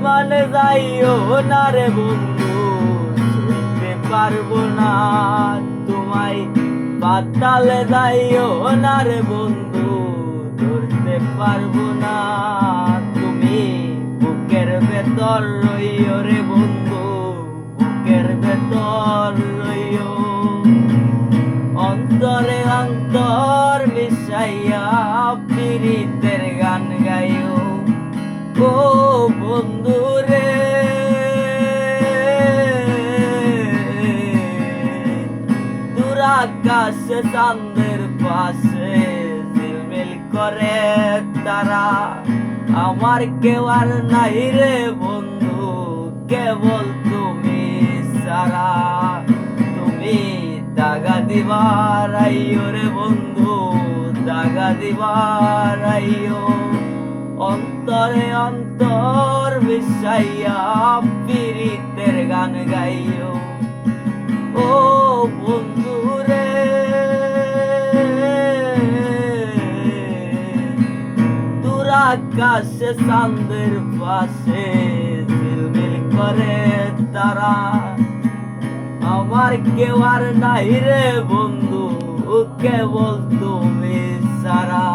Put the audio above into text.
মানে যাইও না রে বন্ধু, শুনতে পারবো না তোমায়। পাতালে যাইও না রে বন্ধু, ধরতে পারবো না। তুমি বুকের ভেতর রইও রে বন্ধু, বুকের ভেতর রইও। অন্তরে অন্তর মিশাইয়া পীড়িতের গান গাইও। ও বন্ধু রে, দূর আকাশে চাঁদের পাশে ঝিলমিল করে তারা। আমার কেউ আর নাই রে বন্ধু, কেবল তুমি সারা। তুমি দাগা দিবার আইও রে বন্ধু, দাগা দিবার আইও। অন্তরে অন্তর মিশাইয়া পীড়িতের গান গাইও। ও বন্ধু রে, দূর আকাশে চাঁদের পাশে ঝিলমিল করে তারা। আমার কেউ আর নাই রে বন্ধু, কেবল তুমি সারা।